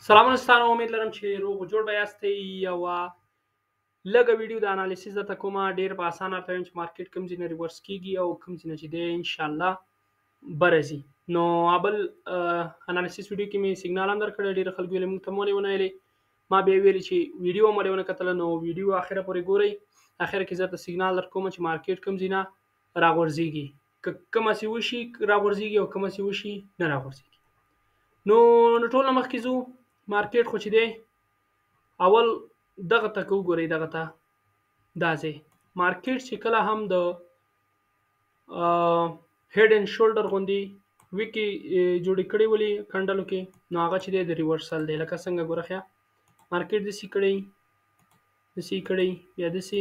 سلامونه ستاسو امید لرم چې روغ جوړ به یاستئ. یوه لږه ویډیو د انالیسیس درته کومه، ډېر په اسانه درته وایم چې مارکیټ کوم ځای نه ریورس کېږي او کوم ځای نه چې دی انشاءالله بره ځي. نو بل انالیسیس ویډیو کې مې سیګنال هم درکړی، ډېرو خلکو ویلې موږ ته مو ولې ونه ویلې. ما بیا ویلې چې ویډیو هم ولې ونه کتله. نو ویډیو اخره پورې ګورئ، اخره کې زه درته سیګنال درکوم چې مارکیټ کوم ځای نه راغورځېږي، که کومه سي وشي راغورځېږي او کومه سي وشي نه راغورځېږي. نو ټول نه مخکې ځو، مارکیټ خو چې دی اول دغه ته که وګورئ، دغه ته دا ځای مارکیټ چې کله هم د هیډ اینډ شولډر غوندې ویکې جوړې کړې ولې کنډلو کې، نو هغه چې دی د ریورسل دی. لکه څنګه ګوره ښه مارکیټ داسې کړی، داسې کړی، بیا داسې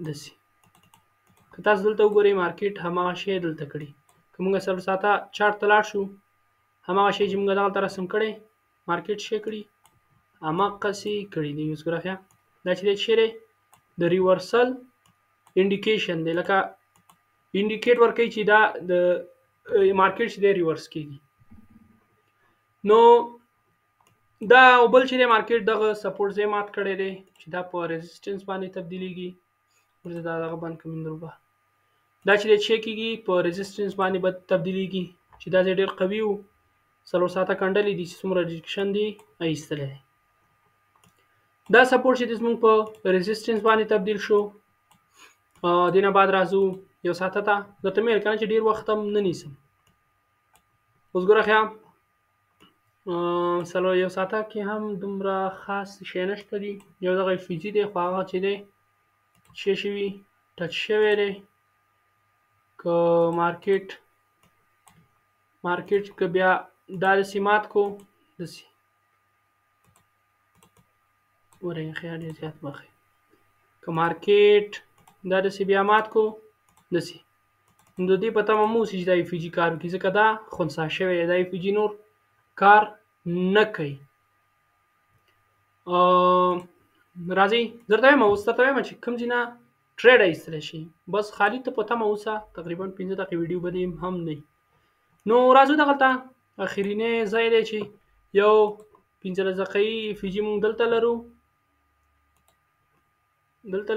داسې. که تاسو دلته وګورئ مارکیټ هماغه شی دلته کړي. که موږ څلور ساعته چارټ ته لاړ شو، هماغه شی چې موږ دغلته رسم کړی مارکیټ شی کړي هماغسې کړي دي. اوس ګوره ښه دا چې دی څه دی؟ د ریورسل انډیکیشن دی، لکه انډیکیټ ورکوي چې دا د مارکیټ چې دی ریورس کېږي. نو دا او بل چې دی مارکیټ دغه سپورټ ځای مات کړی دی چې دا په ریزسټنس باندې تبدیلیږي. ورته دا دغه بند کړم دروبه، دا چې دی څه کېږي په ریزسټنس باندې به تبدیلیږي چې دا ځای ډېر قوي و، څلور ساعته کنډلې دي چې څومره ریجکشن دی ایستلی دی. دا سپورټ چې دی زموږ په ریزسټنس باندې تبدیل شو. دې نه بعد راځو یو ساعته ته، درته مې ویل که نه چې ډېر وخت هم نه نیسم. اوس ګوره ښه یو ساعته کې هم دومره خاص شی نشته دي. یو دغه فیجي دی، خو هغه چې دی څه شوي ټچ شوی دی. که مارکیټ که بیا دا داسې مات کو، داسې ورې خیال ډېر زیات مخې، که مارکیټ دا داسې بیا مات کو داسې، نو د دې په تمه مه اوسئ چې دا اف جي کار وکړي، ځکه دا خنثی شوی دی، دا اف جي نور کار نه کوي. راځئ درته وایم، اوس درته وایم چې کوم ځای نه ټریډ ایستلی شي، بس خالي ته په تمه اوسه. تقریبا 15 دقیقې ویډیو به دې هم نه وي. نو راځو دغلته اخرینی ځای دی چې یو 15 دقیقې اف جي مونږ دلته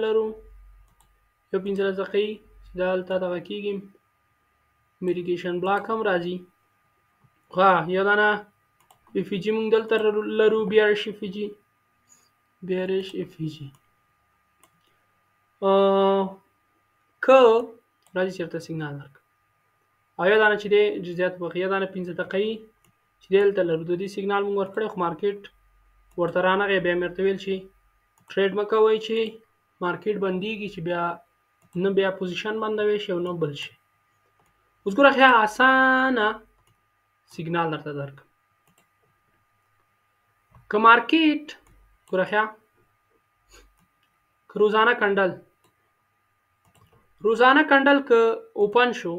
لرو یو 15 دقیقې چې دلته دغه کېږي، میډیکیشن بلاک هم راځي. یو دانه اف جي مونږ دلته لرو، بیارش اف جي که راځي چې ورته سیګنال درکړم، او یو دانه چې دی ډېر زیات وخت، یو دانه 15 دقیقې چې دی دلته لرو، د دې سیګنال مونږ ورکړی، خو مارکیټ ورته رانغی. بیا مې ورته ویل چې ټریډ مه کوئ چې مارکیټ بندېږي، چې بیا نه بیا پوزیشن بندوي شي او نه بل شي. اوس ګوره ښه اسانه سیګنال درته درکړم. که مارکیټ ګوره ښه که روزانه کنډل که اوپن شو،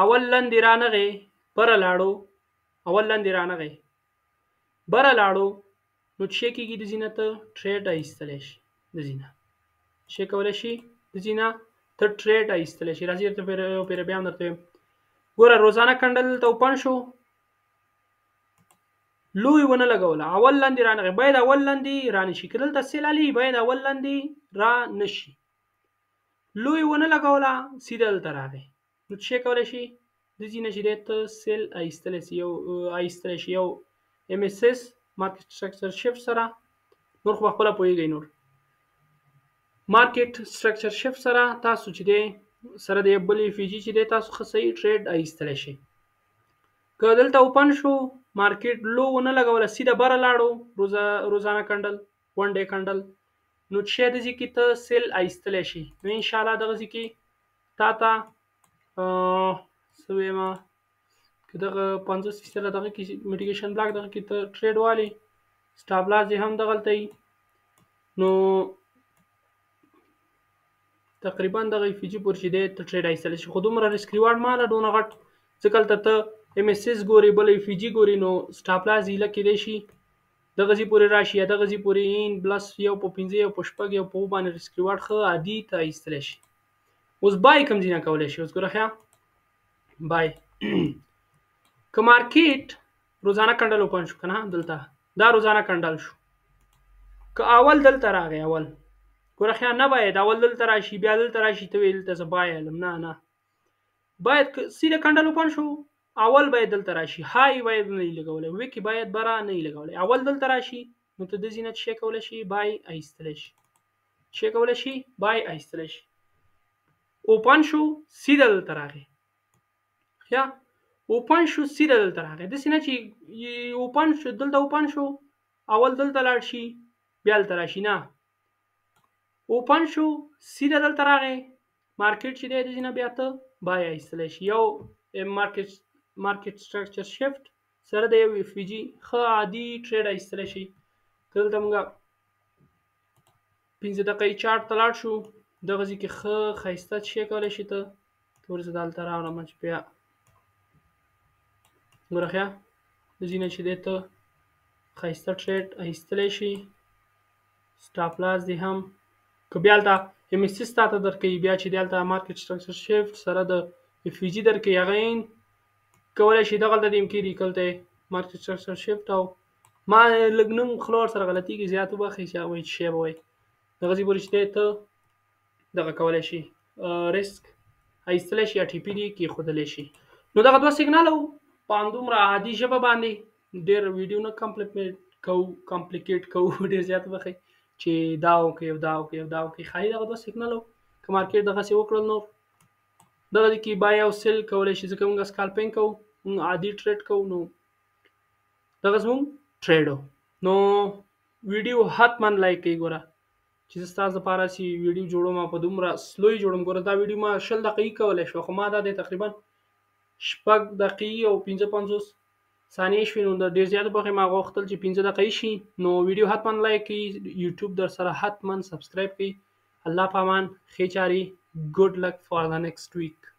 اول لاندې رانغی بره لاړو، بره لاړو، نو څه کېږي د ځای نه ته ټریډ ایستلی شي، د ځای نه څه کولی شي، د ځای نه ته ټریډ ایستلی شي. راځي درته یو پیره بیا هم درته وایم، ګوره روزانه کنډل دلته اوپن شو، لوی ونه لګوله، اول لاندې رانغی، باید اول لاندې رانشي. که دلته سیل علي باید اول لاندې رانشي، لوی ونه لګوله سیده دلته راغی، نو څه کولی شي د ځای نه چې دی ته سیل ایستلی شي، یو ام اس اس مارکیټ سټرکچر شفت سره. نور خو پخپله پوهېږئ، نور مارکیټ سټرکچر شفت سره تاسو چې دی سره د یو بل اف جي چې دی تاسو ښه صحیح ټریډ ایستلی شئ. که دلته اوپن شو مارکیټ لو ونه لګوله، سیده بره لاړو، روزانه کنډل، ون ډے کنډل، نو څه د ځای کې ته سیل ایستلی شي. نو انشاءالله دغه ځای کې تا ته څه ویمه، که دغه 50% دغه کې میډیکیشن بلاک دغه کې ته ټریډ والې، سټاپ لاس دې هم دغلته وي، نو تقریبا دغه اف جي پورې چې دی ته ټریډ ایستلی شي. خو دومره ریسک ریوارډ مه اله ډونه غټ، ځکه هلته ته ام اس اس ګورې، بل اف جي ګورې، نو سټاپ لاس هیله کېدی شي دغه ځای پورې راشي، یا دغه ځای پورې این بلس یو په 15 یو په 6 یو په 7 باندې ریسک ریوارډ ښه عادي ته ایستلی شي. اوس بای کوم ځای نه کولی شي. اوس ګوره ښه بای که مارکیټ روزانه کنډل اوپن شو کنه دلته دا روزانه کنډل شو که اول دلته راغی اول ګوره خیا نه باید اول دلته راشي بیا دلته راشي ته ویل ته زه بایم نه باید سیده کنډل اوپن شو اول باید دلته راشي های باید نه لګولای وکی باید برا نه لګولای اول دلته راشي نو ته د زینت شي کول شي بای ایستل شي شي کول شي بای ایستل شي اوپن شو سیده دلته راغی یا اوپن شو سیده دلته راغی د سینه چې اوپن شو دلته اوپن شو اول دلته لاړ شي بیا دلته راشي نه اوپن شو سیده دلته راغی مارکیټ چې دی د سینه بیا ته بای ایستل شي یو مارکیټ سټرکچر شیفت سره د یو اف جی خ عادي ټریډ ایستل شي دلته موږ 15 دقیقې چارت ته لاړ شو دغه ځکه خ خیسته شي کولای شي ته ورته دلته راوړم چې بیا ګورخه د زینه چې دی ته خیسته ټریډ ایستل شي سټاپ لاس دی هم که بیا دلته ام اس اس ته درکې بیا چې دلته مارکیټ سټرکچر شیفت سره د اف جی درکې هغه کولای شي دغه د امکې ریکلته مارکیټ سټرکچر شیفت او ما لګنم خلور سره غلطي کې زیات وبخې چې وای شی وای دغه زی ورشته ته دغه کولای شي ریسک ایستل شي ټي پی ډي کې خودل شي نو دغه دوه سیګنالو پاندوم را عادي ژبه باندې ډېر ویډیو نه کمپلیکیټ کو ډېر زیات وبخې چې داو کې خای دغه دوه سیګنالو که مارکیټ دغه سی وکړل نو دغه کې بای او سیل کولای شي ځکه موږ سکالپینګ کوو عادي ټریډ کوو نو دغه زموږ ټریډو نو ویډیو حتما لایک کړئ ګوره چې تاسو لپاره سي ویډیو جوړوم په دومره سلوي جوړم ګوره دا ویډیو ما 10 دقیقې کولای شو خو ما دا د تقریبا 6 دقیقې او 55 ثانیې شوي نو د ډېر زیات وخت ما غوښتل چې 15 دقیقې شي نو ویډیو حتما لایک کړئ یوټیوب در سره حتما سبسکرایب کړئ الله پامان خې چاري good luck for the next week